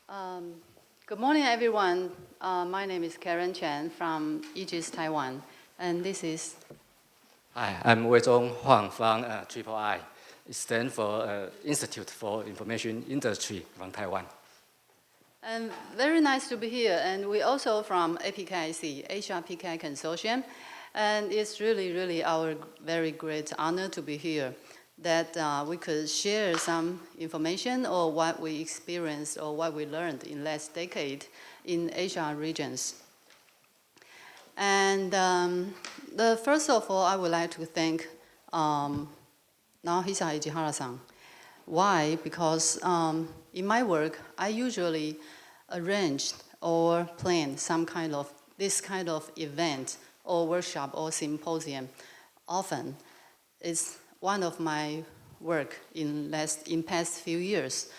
Um, Good morning, everyone. My name is Karen Chang from Egis, Taiwan, and this is... Hi, I'm Wei Chung Hwang from III. It stands for Institute for Information Industry from Taiwan. And very nice to be here, and we also from APKIC, Asia PKI Consortium, and it's really our very great honor to be here, that we could share some information or what we experienced or what we learned in last decade in Asia regions. And first of all, I would like to thank Nahisa Ijihara-san. Why? Because in my work, I usually arrange or plan this kind of event or workshop or symposium. Often, it's one of my work in past few years.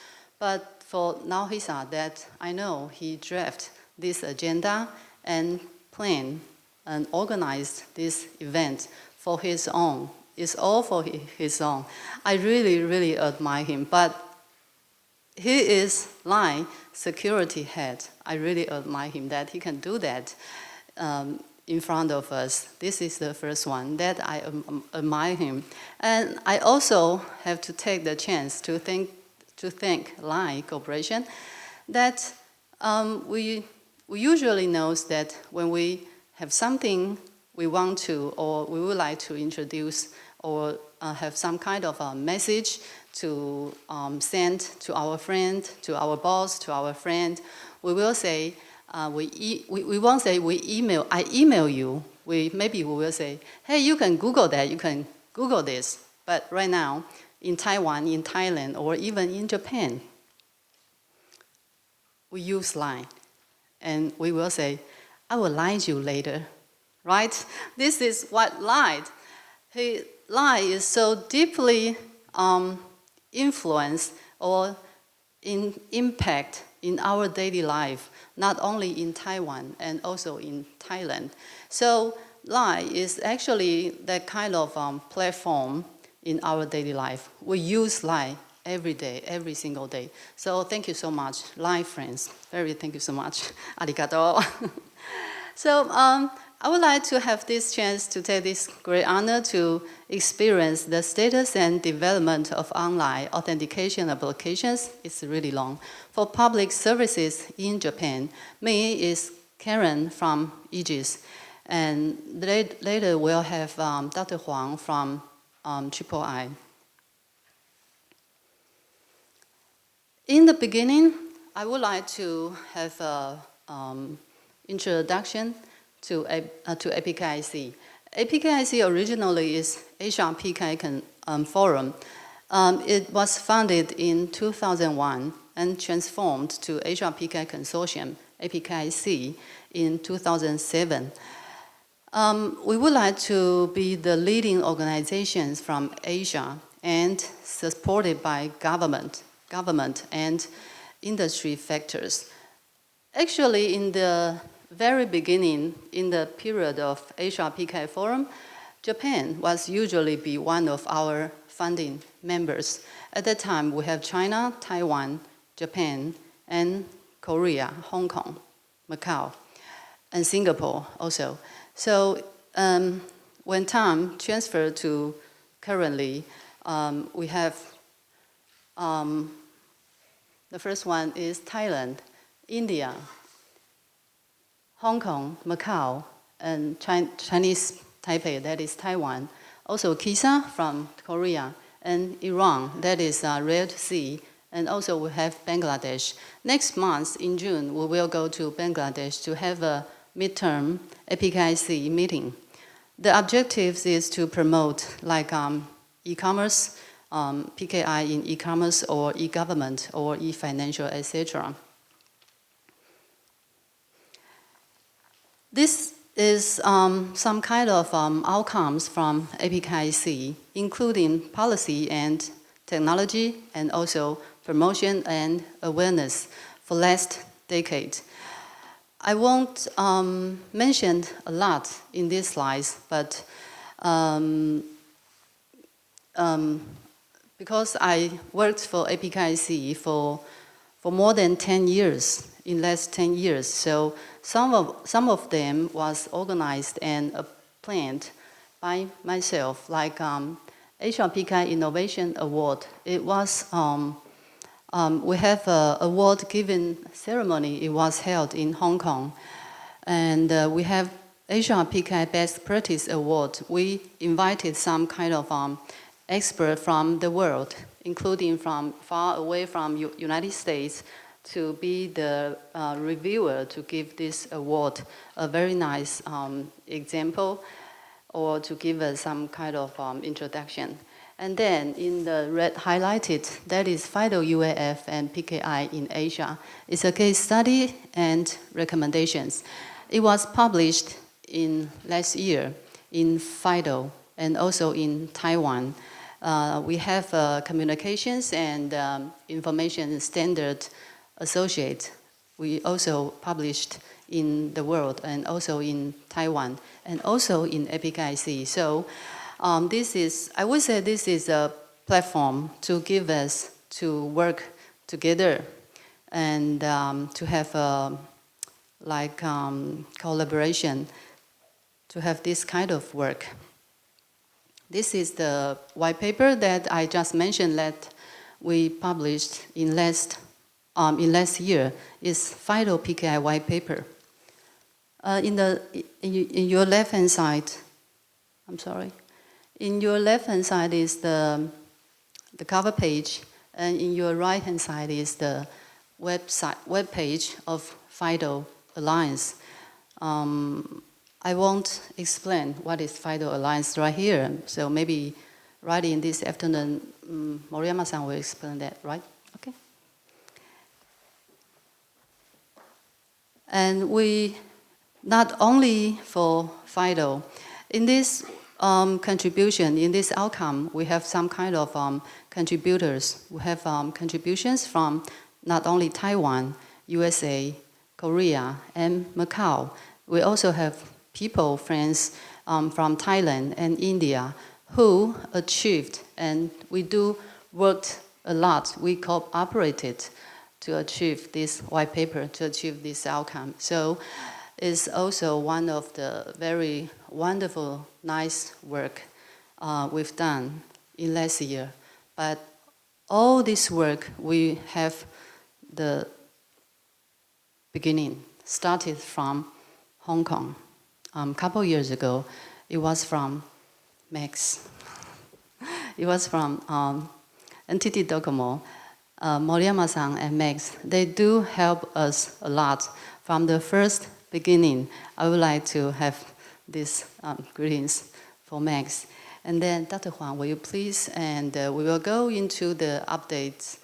But for Nahisa, that I know he drafted this agenda and planned and organized this event for his own. It's all for his own. I really admire him, but he is line security head. I really admire him that he can do that in front of us. This is the first one that I admire him. And I also have to take the chance to thank Line Corporation that we usually know that when we have something we want to or we would like to introduce or have some kind of a message to send to our friend, to our boss, to our friend, we will say, we won't say I email you. Maybe we will say, hey, you can Google that, you can Google this. But right now, in Taiwan, in Thailand, or even in Japan, we use Line. And we will say, I will line you later, right? This is what Line is so deeply influenced or impact in our daily life, not only in Taiwan and also in Thailand. So Line is actually that kind of platform in our daily life. We use Line every day, every single day. So thank you so much, Line friends. Thank you so much. Arigato. So I would like to have this chance to take this great honor to experience the status and development of online authentication applications. It's really long. For public services in Japan, me is Karen from Egis, and later we'll have Dr. Hwang from III. In the beginning, I would like to have an introduction to APKIC. APKIC originally is Asia PKI Forum. It was founded in 2001 and transformed to Asia PKI Consortium, APKIC, in 2007. We would like to be the leading organizations from Asia and supported by government and industry factors. Actually, in the very beginning, in the period of Asia PKI Forum, Japan was usually be one of our founding members. At that time, we have China, Taiwan, Japan, and Korea, Hong Kong, Macau, and Singapore also. So when time transferred to currently, we have the first one is Thailand, India, Hong Kong, Macau, and Chinese Taipei, that is Taiwan. Also Kisa from Korea, and Iran, that is Red Sea, and also we have Bangladesh. Next month, in June, we will go to Bangladesh to have a midterm APKIC meeting. The objective is to promote like e-commerce, PKI in e-commerce or e-government or e-financial, etc. This is some kind of outcomes from APKIC, including policy and technology, and also promotion and awareness for last decade. I won't mention a lot in these slides, but because I worked for APKIC for for more than 10 years, in less 10 years. So some of them was organized and planned by myself, like HRPK Innovation Award. It was, we have an award-giving ceremony. It was held in Hong Kong. And we have HRPK Best Practice Award. We invited some kind of expert from the world, including from far away from United States, to be the reviewer to give this award a very nice example, or to give us some kind of introduction. And then in the red highlighted, that is FIDO UAF and PKI in Asia. It's a case study and recommendations. It was published in last year in FIDO and also in Taiwan. We have communications and information standard associate. We also published in the world and also in Taiwan and also in APIC. So this is, I would say this is a platform to give us to work together and to have a collaboration, to have this kind of work. This is the white paper that I just mentioned that we published in last year. Is FIDO PKI white paper. In your left-hand side, I'm sorry. In your left-hand side is the cover page, and in your right-hand side is the web page of FIDO Alliance. I won't explain what is FIDO Alliance right here, so maybe right in this afternoon, Moriyama-san will explain that, right? Okay. And we, not only for FIDO, in this contribution, in this outcome, we have some kind of contributors. We have contributions from not only Taiwan, USA, Korea, and Macau. We also have people, friends from Thailand and India who achieved, and we do worked a lot. We cooperated to achieve this white paper, to achieve this outcome. So it's also one of the very wonderful, nice work we've done in last year. But all this work, we have the beginning, started from Hong Kong. A couple years ago, it was from Max. It was from NTT Docomo. Moriyama-san and Max, they do help us a lot. From the first beginning, I would like to have these greetings for Max. And then, Dr. Hwang, will you please? And we will go into the updates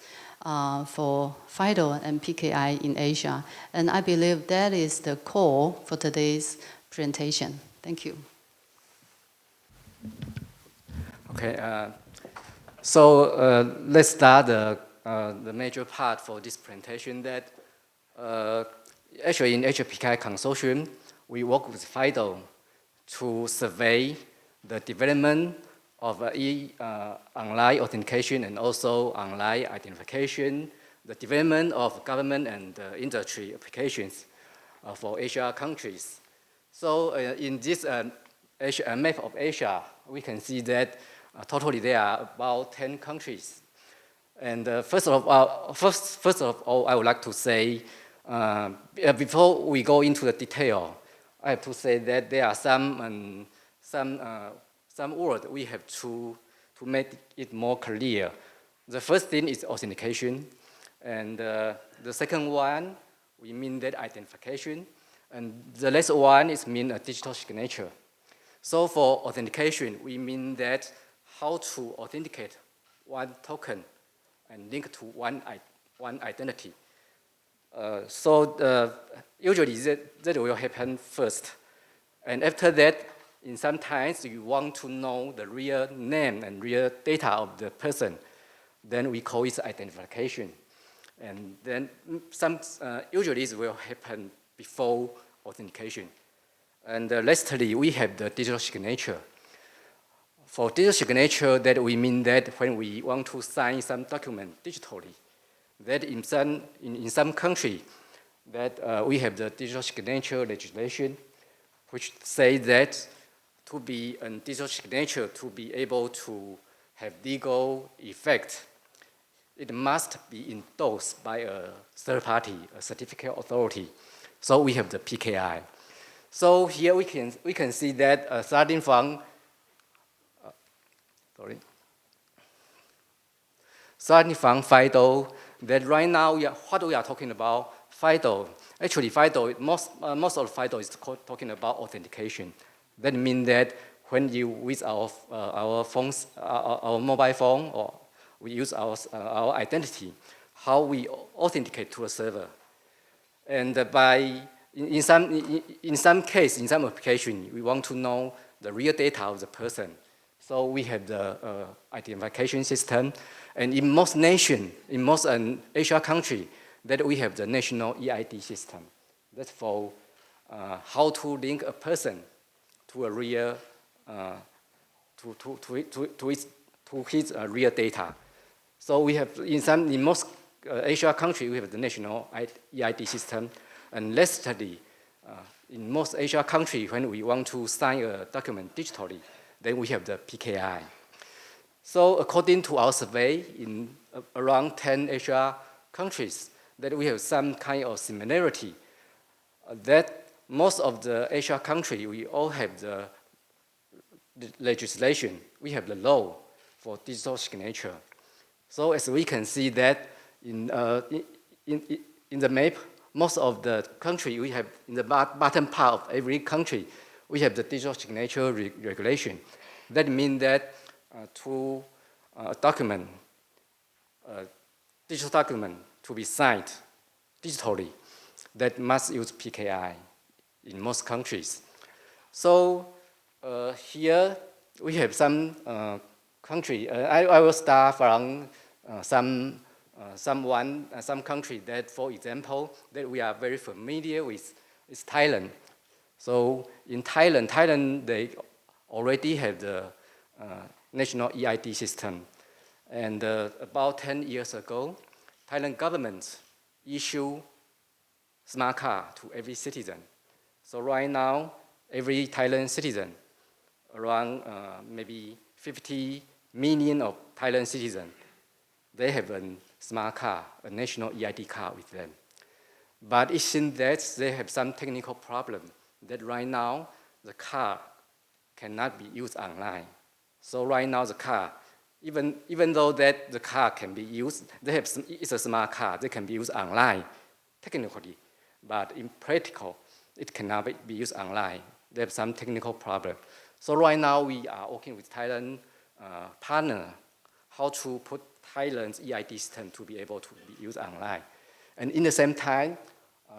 for FIDO and PKI in Asia. And I believe that is the core for today's presentation. Thank you. Okay, so let's start the major part for this presentation. That actually in HPK Consortium, we work with FIDO to survey the development of online authentication and also online identification, the development of government and industry applications for Asia countries. So in this map of Asia, we can see that totally there are about 10 countries. And first of all, I would like to say, before we go into the detail, I have to say that there are some words we have to make it more clear. The first thing is authentication, and the second one, we mean that identification, and the last one is mean a digital signature. So for authentication, we mean that how to authenticate one token and link to one identity. Usually that will happen first. And after that, in some times you want to know the real name and real data of the person, then we call it identification. And then usually it will happen before authentication. And lastly, we have the digital signature. For digital signature, that we mean that when we want to sign some document digitally, that in some country that we have the digital signature legislation, which say that to be a digital signature to be able to have legal effect, it must be endorsed by a third party, a certificate authority. So we have the PKI. So here we can see that starting from FIDO, that right now what we are talking about FIDO. Actually, FIDO most of FIDO is talking about authentication. That means that when you with our phones, our mobile phone, or we use our identity, how we authenticate to a server, and in some case, in some application, we want to know the real data of the person. So we have the identification system, and in most nations, in most Asia country, that we have the national EID system. That's for how to link a person to a real to his real data. So we have in most Asia country we have the national EID system, and lastly, in most Asia country when we want to sign a document digitally, then we have the PKI. So according to our survey in around 10 Asia countries, that we have some kind of similarity, that most of the Asia country, we all have the legislation, we have the law for digital signature. So as we can see that in the map, most of the country, we have in the bottom part of every country, we have the digital signature regulation. That means that to a document, digital document to be signed digitally, that must use PKI in most countries. So here we have some country. I will start from some country that, for example, that we are very familiar with is Thailand. So in Thailand they already have the national EID system, and about 10 years ago, Thailand government issued smart card to every citizen. So right now, every Thailand citizen, around maybe 50 million of Thailand citizens, they have a smart card, a national EID card with them. But it seems that they have some technical problem, that right now the card cannot be used online. So right now the card, even though that the card can be used, it's a smart card, they can be used online, technically, but in practical, it cannot be used online. They have some technical problem. So right now we are working with Thailand partner how to put Thailand's EID system to be able to be used online. And in the same time,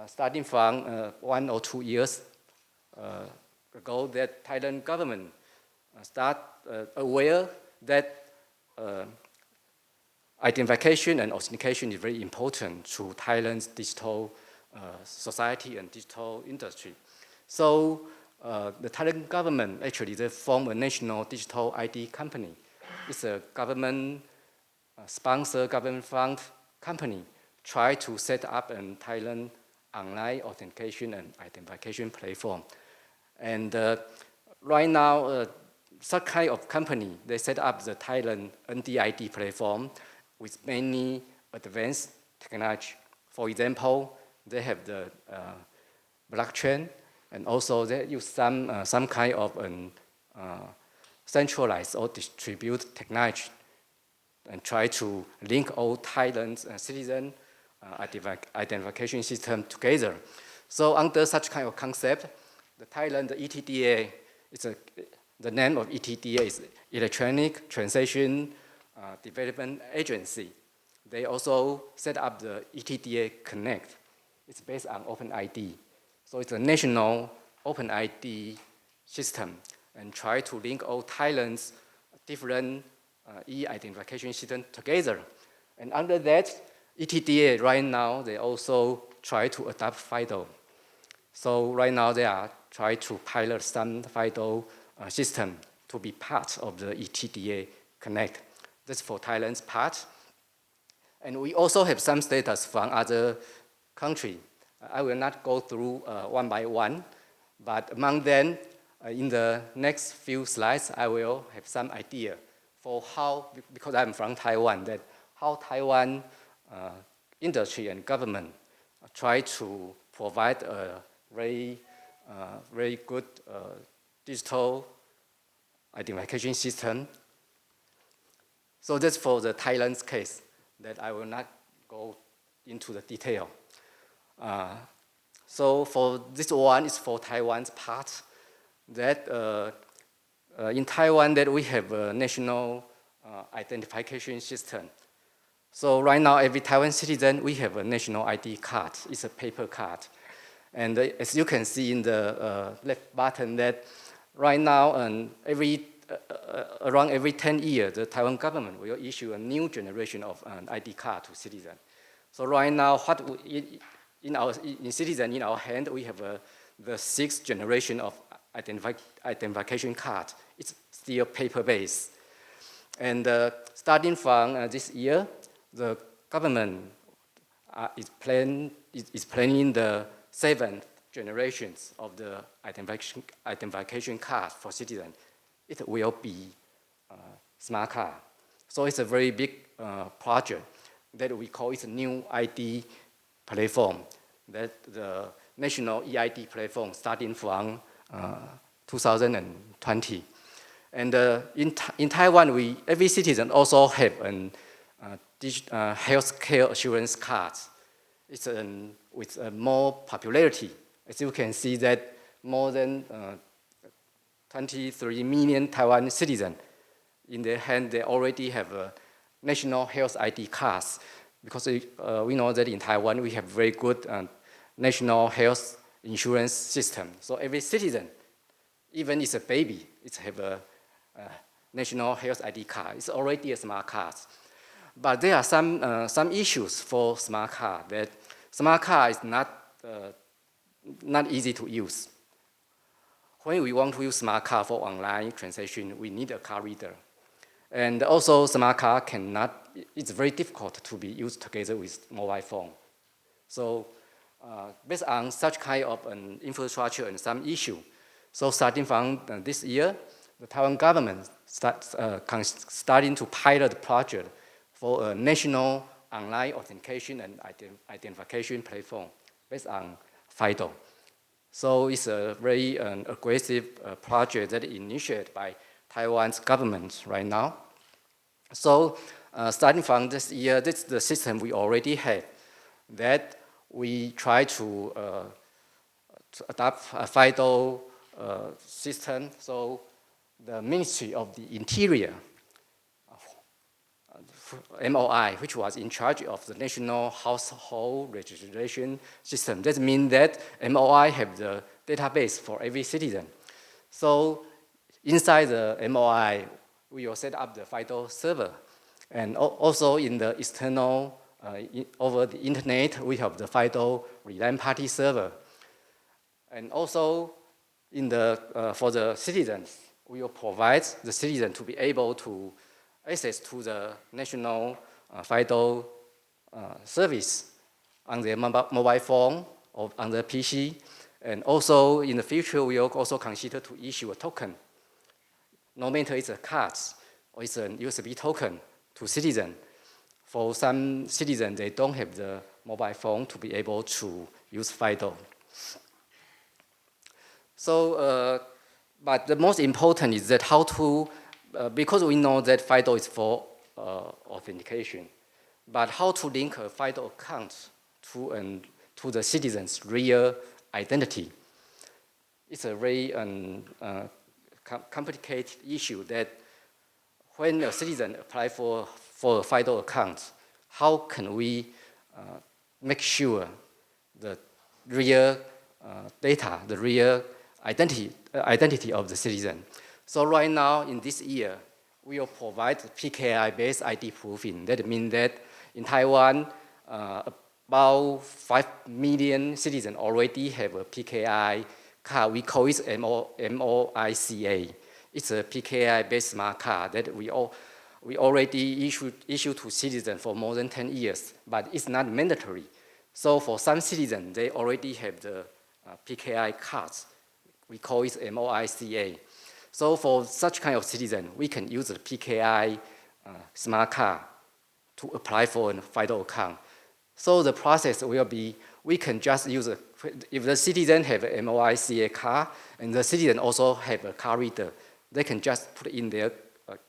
starting from 1 or 2 years ago, that Thailand government start aware that identification and authentication is very important to Thailand's digital society and digital industry. So the Thailand government, actually, they formed a national digital ID company. It's a government sponsored, government fund company, try to set up a Thailand online authentication and identification platform. And right now, such kind of company, they set up the Thailand NDID platform with many advanced technology. For example, they have the blockchain, and also they use some kind of centralized or distributed technology and try to link all Thailand's citizen identification system together. So under such kind of concept, the Thailand ETDA, the name of ETDA is Electronic Transaction Development Agency. They also set up the ETDA Connect. It's based on OpenID. So it's a national OpenID system and try to link all Thailand's different e-identification system together. And under that, ETDA right now, they also try to adopt FIDO. So right now they are trying to pilot some FIDO system to be part of the ETDA Connect. That's for Thailand's part. And we also have some status from other countries. I will not go through one by one, but among them, in the next few slides, I will have some idea for how, because I'm from Taiwan, that how Taiwan industry and government try to provide a very good digital identification system. So that's for the Thailand's case that I will not go into the detail. So for this one is for Taiwan's part, that in Taiwan that we have a national identification system. So right now, every Taiwan citizen, we have a national ID card. It's a paper card. And as you can see in the left button that right now, around every 10 years, the Taiwan government will issue a new generation of an ID card to citizens. So right now, in citizen in our hand, we have the sixth generation of identification card. It's still paper-based. And starting from this year, the government is planning the seventh generations of the identification card for citizens. It will be smart card. So it's a very big project that we call it a new ID platform, that the national EID platform starting from 2020. And in Taiwan, every citizen also have a healthcare assurance card. It's with more popularity. As you can see that more than 23 million Taiwan citizens, in their hand, they already have a national health ID cards, because we know that in Taiwan, we have very good national health insurance system. So every citizen, even if it's a baby, it have a national health ID card. It's already a smart card. But there are some issues for smart card, that smart card is not easy to use. When we want to use smart card for online transaction, we need a card reader. And also smart card it's very difficult to be used together with mobile phone. So based on such kind of an infrastructure and some issue, so starting from this year, the Taiwan government starting to pilot the project for a national online authentication and identification platform based on FIDO. So it's a very aggressive project that is initiated by Taiwan's government right now. So starting from this year, this is the system we already have, that we try to adopt a FIDO system. So the Ministry of the Interior, MOI, which was in charge of the National Household Registration System. That means that MOI have the database for every citizen. So inside the MOI, we will set up the FIDO server. And also in the external, over the internet, we have the FIDO Reliant Party server. And also for the citizens, we will provide the citizen to be able to access to the national FIDO service on their mobile phone or on their PC. And also in the future, we will also consider to issue a token, no matter it's a card or it's a USB token, to citizens. For some citizens, they don't have the mobile phone to be able to use FIDO. So, but the most important is that how to, because we know that FIDO is for authentication, but how to link a FIDO account to the citizen's real identity. It's a very complicated issue that when a citizen applies for a FIDO account, how can we make sure the real data, the real identity of the citizen? So right now, in this year, we will provide PKI-based ID proofing. That means that in Taiwan, about 5 million citizens already have a PKI card. We call it MOICA. It's a PKI-based smart card that we already issued to citizens for more than 10 years, but it's not mandatory. So for some citizens, they already have the PKI cards. We call it MOICA. So for such kind of citizen, we can use the PKI smart card to apply for a FIDO account. So the process will be, we can just use, if the citizen have a MOICA card, and the citizen also have a card reader, they can just put in their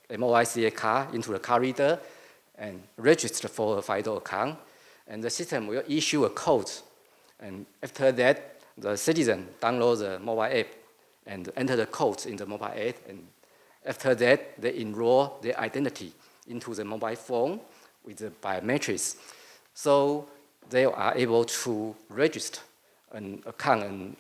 MOICA card into the card reader and register for a FIDO account. And the system will issue a code. And after that, the citizen downloads the mobile app and enter the codes in the mobile app. And after that, they enroll their identity into the mobile phone with the biometrics. So they are able to register an account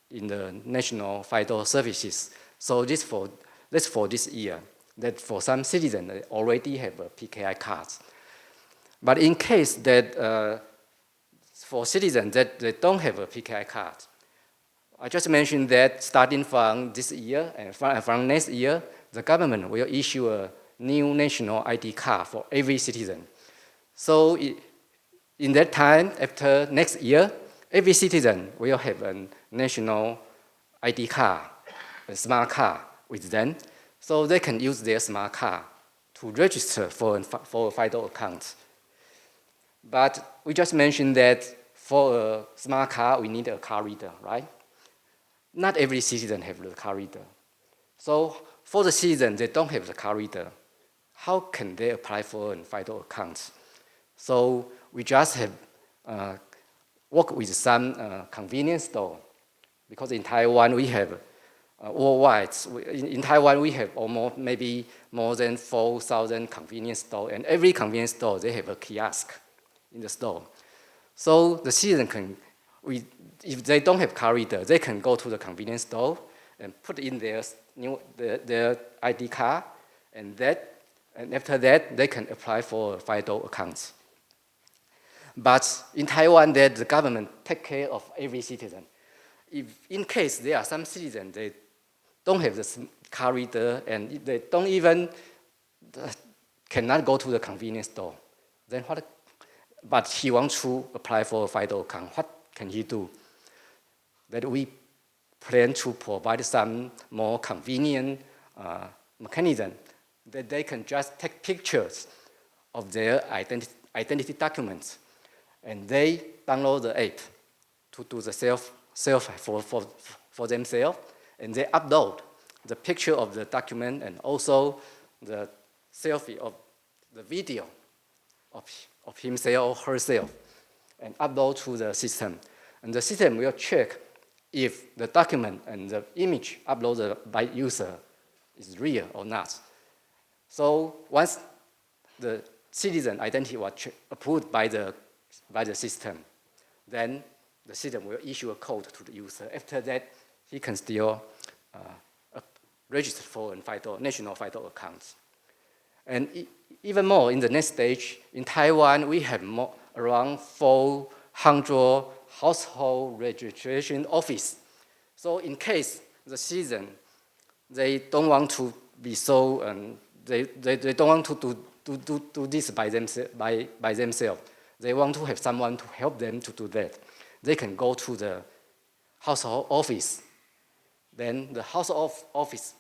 in the national FIDO services. So that's for this year. That for some citizens, they already have a PKI cards. But in case that for citizens that they don't have a PKI card, I just mentioned that starting from this year and from next year, the government will issue a new national ID card for every citizen. So in that time, after next year, every citizen will have a national ID card, a smart card with them, so they can use their smart card to register for a FIDO account. But we just mentioned that for a smart card, we need a card reader, right? Not every citizen have the card reader. So for the citizens that don't have the card reader, how can they apply for a FIDO account? So we just have worked with some convenience store, because in Taiwan we have worldwide. In Taiwan we have almost maybe more than 4,000 convenience stores, and every convenience store they have a kiosk in the store. So the citizen can, if they don't have card reader, they can go to the convenience store and put in their ID card, and after that they can apply for a FIDO account. But in Taiwan, that the government take care of every citizen. If in case there are some citizens they don't have the card reader and they don't even cannot go to the convenience store, then what? But he wants to apply for a FIDO account. What can he do? That we plan to provide some more convenient mechanism that they can just take pictures of their identity documents, and they download the app to do the self for themselves, and they upload the picture of the document and also the selfie of the video of himself or herself, and upload to the system. And the system will check if the document and the image uploaded by user is real or not. So once the citizen identity was approved by the system, then the system will issue a code to the user. After that, he can still register for a national FIDO account. And even more, in the next stage, in Taiwan, we have around 400 household registration office. So in case the citizen, they don't want to be so, they don't want to do this by themselves. They want to have someone to help them to do that. They can go to the household office. Then the household office,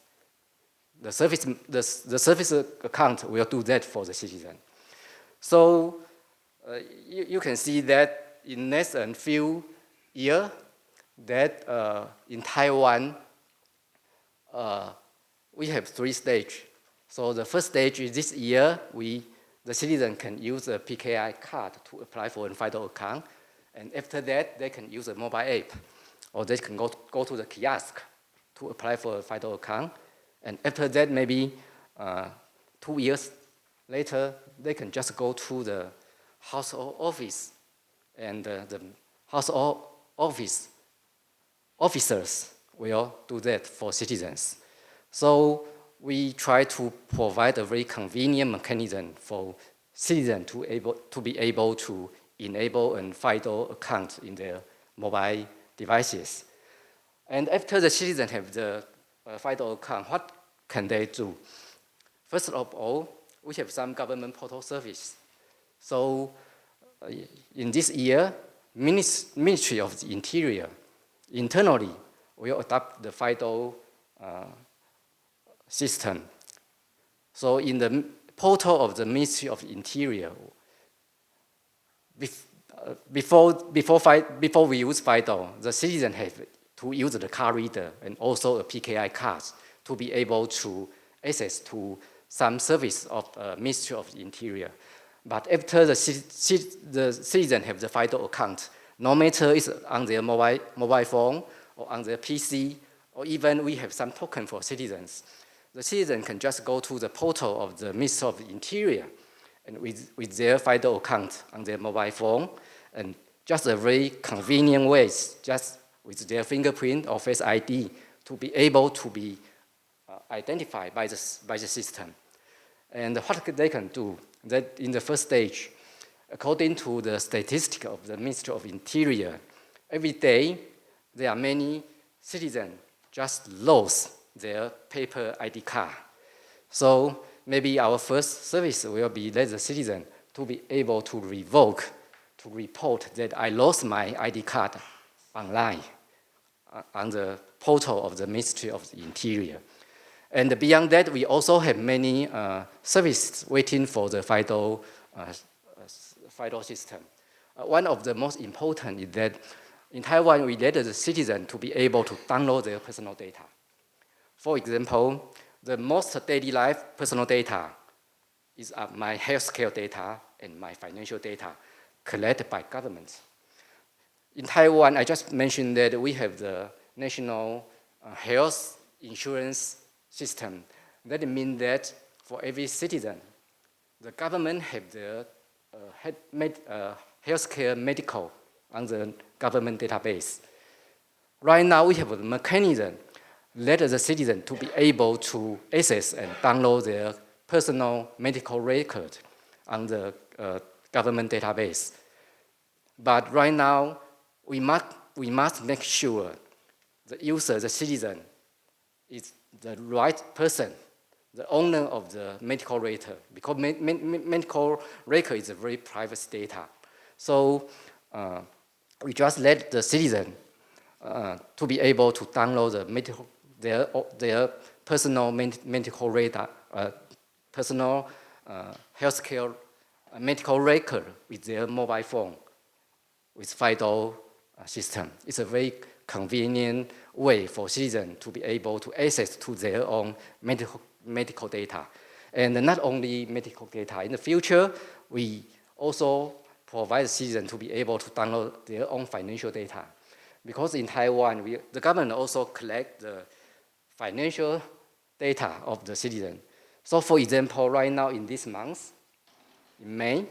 the service account will do that for the citizen. So you can see that in less than few years, that in Taiwan, we have 3 stages. So the first stage is this year, the citizen can use a PKI card to apply for a FIDO account. And after that, they can use a mobile app, or they can go to the kiosk to apply for a FIDO account. And after that, maybe 2 years later, they can just go to the household office, and the household office officers will do that for citizens. So we try to provide a very convenient mechanism for citizens to be able to enable a FIDO account in their mobile devices. And after the citizens have the FIDO account, what can they do? First of all, we have some government portal service. So in this year, Ministry of the Interior, internally, will adopt the FIDO system. So in the portal of the Ministry of the Interior, before we use FIDO, the citizen have to use the card reader and also a PKI card to be able to access to some service of Ministry of the Interior. But after the citizen have the FIDO account, no matter it's on their mobile phone or on their PC, or even we have some token for citizens, the citizen can just go to the portal of the Ministry of the Interior and with their FIDO account on their mobile phone, and just a very convenient ways, just with their fingerprint or Face ID, to be able to be identified by the system. And what they can do, that in the first stage, according to the statistic of the Ministry of Interior, every day there are many citizens just lose their paper ID card. So maybe our first service will be let the citizen to be able to revoke, to report that I lost my ID card online on the portal of the Ministry of the Interior. And beyond that, we also have many services waiting for the FIDO system. One of the most important is that in Taiwan, we let the citizen to be able to download their personal data. For example, the most daily life personal data is my healthcare data and my financial data collected by government. In Taiwan, I just mentioned that we have the national health insurance system. That means that for every citizen, the government have the healthcare medical on the government database. Right now, we have a mechanism let the citizen to be able to access and download their personal medical record on the government database. But right now, we must make sure the user, the citizen, is the right person, the owner of the medical record, because medical record is a very private data. So we just let the citizen to be able to download the their personal medical data, personal healthcare medical record with their mobile phone with FIDO system. It's a very convenient way for citizens to be able to access to their own medical data. And not only medical data, in the future, we also provide citizens to be able to download their own financial data. Because in Taiwan, the government also collect the financial data of the citizen. So for example, right now in this month, in May,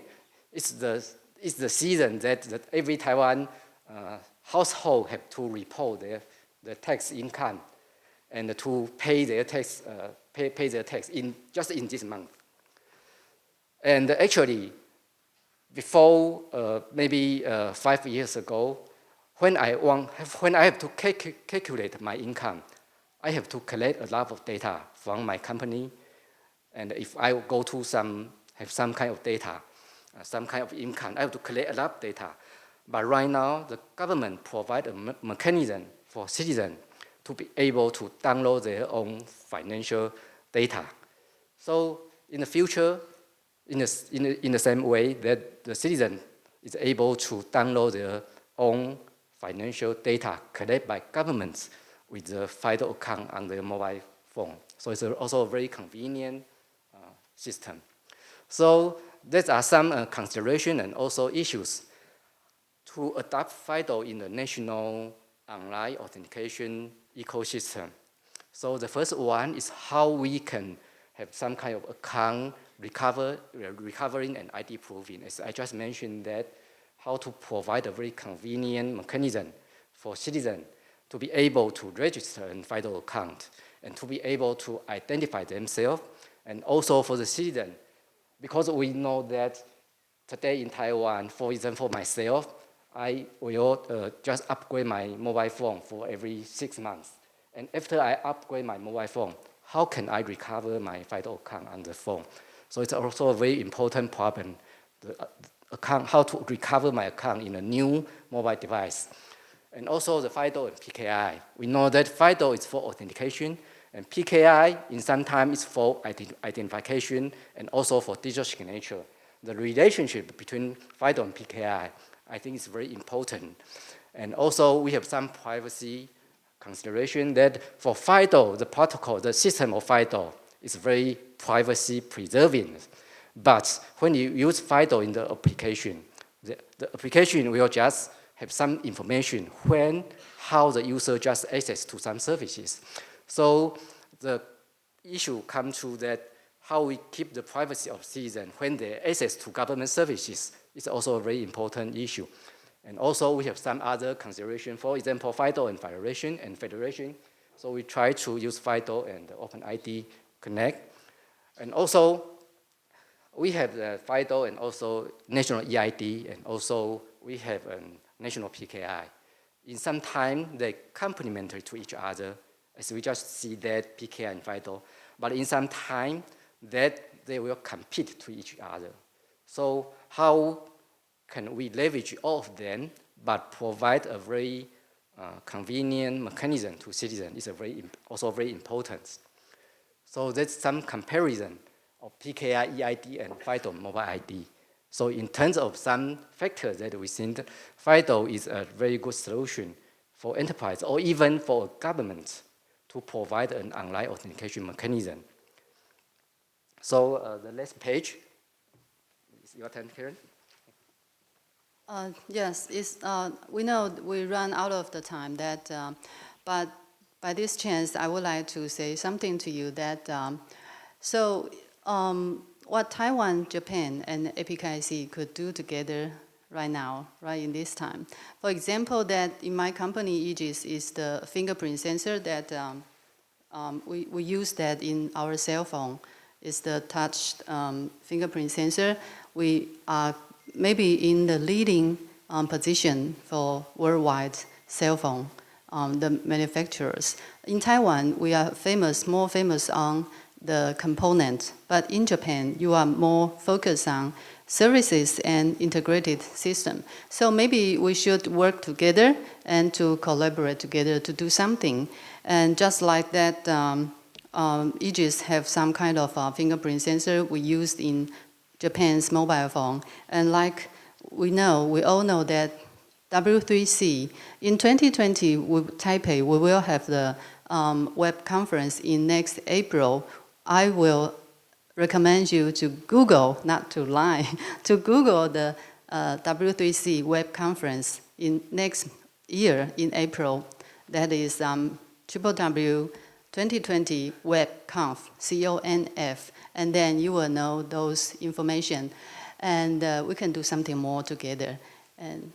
it's the season that every Taiwan household have to report their tax income and to pay their tax, pay their tax just in this month. And actually, before maybe 5 years ago, when I have to calculate my income, I have to collect a lot of data from my company. And if I go to have some kind of data, some kind of income, I have to collect a lot of data. But right now, the government provides a mechanism for citizens to be able to download their own financial data. So in the future, in the same way that the citizen is able to download their own financial data collected by governments with the FIDO account on their mobile phone. So it's also a very convenient system. So these are some considerations and also issues to adopt FIDO in the national online authentication ecosystem. So the first one is how we can have some kind of account recovering and ID proving. As I just mentioned that, how to provide a very convenient mechanism for citizens to be able to register a FIDO account and to be able to identify themselves, and also for the citizen, because we know that today in Taiwan, for example, myself, I will just upgrade my mobile phone for every 6 months. And after I upgrade my mobile phone, how can I recover my FIDO account on the phone? So it's also a very important problem. The account, how to recover my account in a new mobile device. And also the FIDO and PKI. We know that FIDO is for authentication, and PKI in some time is for identification and also for digital signature. The relationship between FIDO and PKI, I think is very important. And also we have some privacy consideration that for FIDO, the protocol, the system of FIDO is very privacy preserving. But when you use FIDO in the application will just have some information when, how the user just access to some services. So the issue comes to that how we keep the privacy of citizens when they access to government services is also a very important issue. And also we have some other consideration, for example, FIDO and federation. So we try to use FIDO and OpenID Connect. And also we have the FIDO and also national EID, and also we have a national PKI. In some time, they're complementary to each other, as we just see that PKI and FIDO. But in some time, that they will compete to each other. So how can we leverage all of them, but provide a very convenient mechanism to citizens is also very important. So that's some comparison of PKI, EID, and FIDO mobile ID. So in terms of some factors that we think FIDO is a very good solution for enterprise or even for government to provide an online authentication mechanism. So the next page is your turn, Karen. Yes, we know we run out of the time, but by this chance, I would like to say something to you that, what Taiwan, Japan, and APKIC could do together right now, right in this time. For example, that in my company, Egis is the fingerprint sensor that we use that in our cell phone. It's the touch fingerprint sensor. We are maybe in the leading position for worldwide cell phone, the manufacturers. In Taiwan, we are more famous on the component, but in Japan, you are more focused on services and integrated system. So maybe we should work together and to collaborate together to do something. And just like that, Egis have some kind of fingerprint sensor we used in Japan's mobile phone. And like we all know that W3C, in 2020, Taipei, we will have the web conference in next April. I will recommend you to Google, not to lie, to Google the W3C web conference in next year in April. That is www.2020 webconf, CONF, and then you will know those information. And we can do something more together. And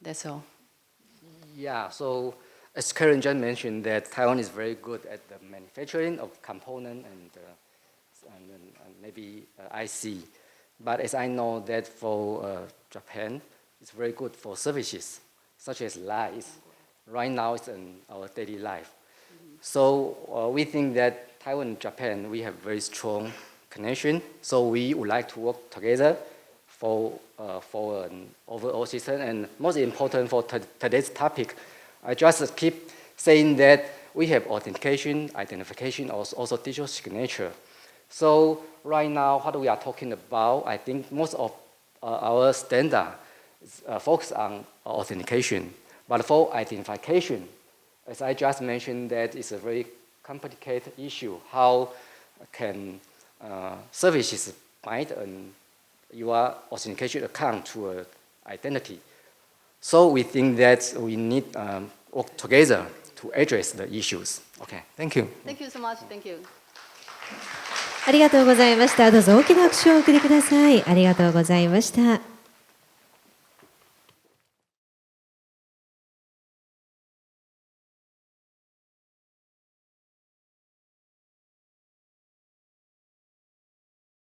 that's all. Yeah, so as Karen just mentioned, that Taiwan is very good at the manufacturing of component and maybe IC. But as I know that for Japan, it's very good for services, such as lights. Right now, it's in our daily life. So we think that Taiwan and Japan, we have very strong connection. So we would like to work together for an overall system. And most important for today's topic, I just keep saying that we have authentication, identification, also digital signature. So right now, what we are talking about, I think most of our standard is focused on authentication. But for identification, as I just mentioned, that is a very complicated issue. How can services bind your authentication account to an identity? So we think that we need work together to address the issues. Okay, thank you. Thank you so much. Thank you. ありがとうございました。どうぞ大きな拍手をお送りください。ありがとうございました。